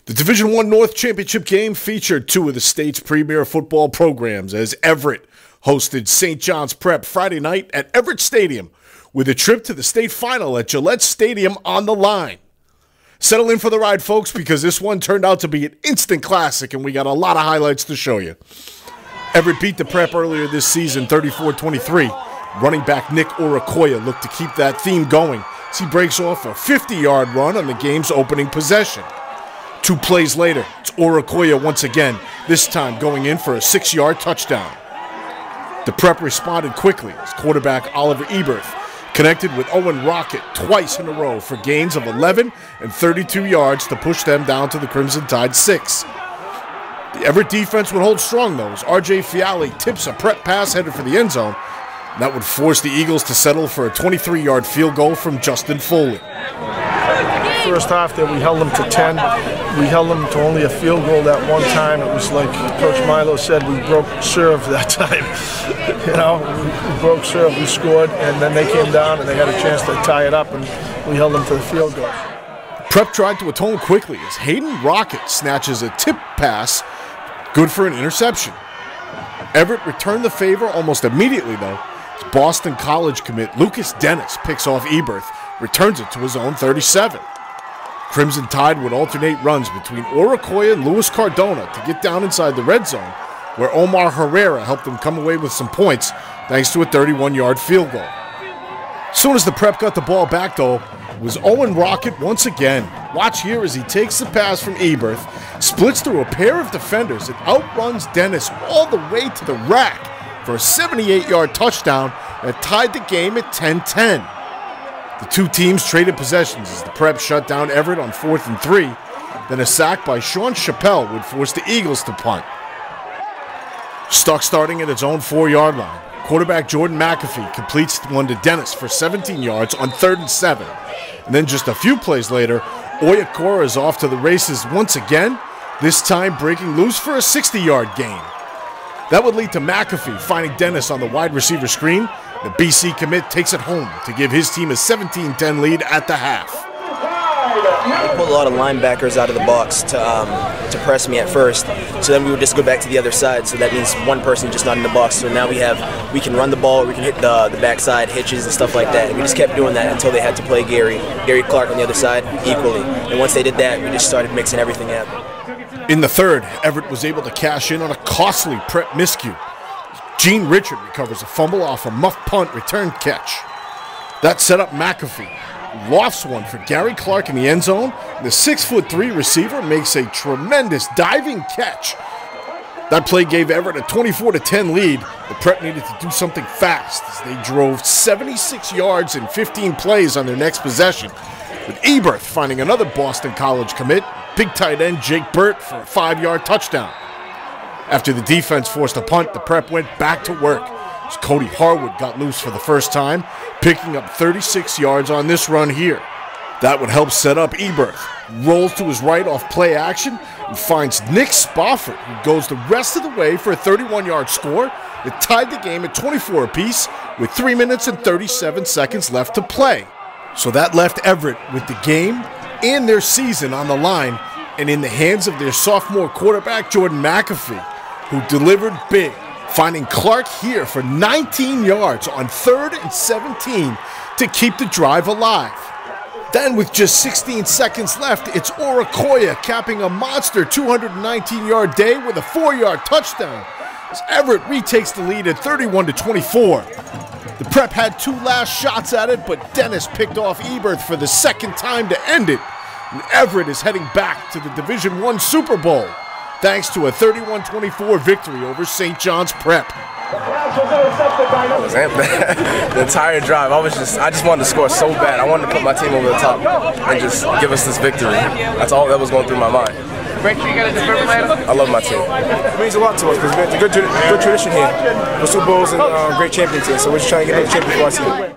The Division I North Championship game featured two of the state's premier football programs as Everett hosted St. John's Prep Friday night at Everett Stadium with a trip to the state final at Gillette Stadium on the line. Settle in for the ride, folks, because this one turned out to be an instant classic and we got a lot of highlights to show you. Everett beat the Prep earlier this season 34-23. Running back Nick Orekoya looked to keep that theme going as he breaks off a 50-yard run on the game's opening possession. 2 plays later, it's Orekoya once again, this time going in for a 6-yard touchdown. The Prep responded quickly as quarterback Oliver Everett connected with Owen Rocket twice in a row for gains of 11 and 32 yards to push them down to the Crimson Tide 6. The Everett defense would hold strong, though, as R.J. Fiali tips a Prep pass headed for the end zone. And that would force the Eagles to settle for a 23-yard field goal from Justin Foley. First half there, we held them to 10. We held them to only a field goal that one time. It was like Coach Milo said, we broke serve that time. We broke serve, we scored, and then they came down and they had a chance to tie it up, and we held them to the field goal. Prep tried to atone quickly as Hayden Rocket snatches a tip pass, good for an interception. Everett returned the favor almost immediately, though, as Boston College commit Lukas Denis picks off Everett, returns it to his own 37. Crimson Tide would alternate runs between Orekoya and Luis Cardona to get down inside the red zone, where Omar Herrera helped them come away with some points thanks to a 31-yard field goal. As soon as the Prep got the ball back, though, it was Owen Rocket once again. Watch here as he takes the pass from Everett, splits through a pair of defenders, and outruns Denis all the way to the rack for a 78-yard touchdown that tied the game at 10-10. The two teams traded possessions as the Prep shut down Everett on 4th and 3. Then a sack by Sean Chappelle would force the Eagles to punt. Stuck starting at its own 4-yard line, quarterback Jordan McAfee completes one to Denis for 17 yards on 3rd and 7. And then just a few plays later, Orekoya is off to the races once again, this time breaking loose for a 60-yard gain. That would lead to McAfee finding Denis on the wide receiver screen. The BC commit takes it home to give his team a 17-10 lead at the half. They pulled a lot of linebackers out of the box to press me at first, so then we would just go back to the other side, so that means one person just not in the box. So now we can run the ball, we can hit the backside hitches and stuff like that. And we just kept doing that until they had to play Gary Clark on the other side equally. And once they did that, we just started mixing everything up. In the third, Everett was able to cash in on a costly Prep miscue. Gene Richard recovers a fumble off a muff punt return catch. That set up McAfee, lofts one for Gary Clark in the end zone. The 6'3" receiver makes a tremendous diving catch. That play gave Everett a 24-10 lead. The Prep needed to do something fast as they drove 76 yards in 15 plays on their next possession, with Everett finding another Boston College commit, big tight end Jake Burt, for a 5-yard touchdown. After the defense forced a punt, the Prep went back to work as Cody Harwood got loose for the first time, picking up 36 yards on this run here. That would help set up Everett. Rolls to his right off play action and finds Nick Spofford, who goes the rest of the way for a 31-yard score that tied the game at 24 apiece with 3 minutes and 37 seconds left to play. So that left Everett with the game and their season on the line and in the hands of their sophomore quarterback Jordan McAfee, who delivered big, finding Clark here for 19 yards on 3rd and 17 to keep the drive alive. Then with just 16 seconds left, it's Orekoya capping a monster 219-yard day with a 4-yard touchdown as Everett retakes the lead at 31-24. The Prep had 2 last shots at it, but Denis picked off Everett for the second time to end it. And Everett is heading back to the Division I Super Bowl, thanks to a 31-24 victory over St. John's Prep. The entire drive, I just wanted to score so bad. I wanted to put my team over the top and just give us this victory. That's all that was going through my mind. I love my team. It means a lot to us because it's a good tradition here. For Super Bowls and great champions here, so we're just trying to get another champion for our team.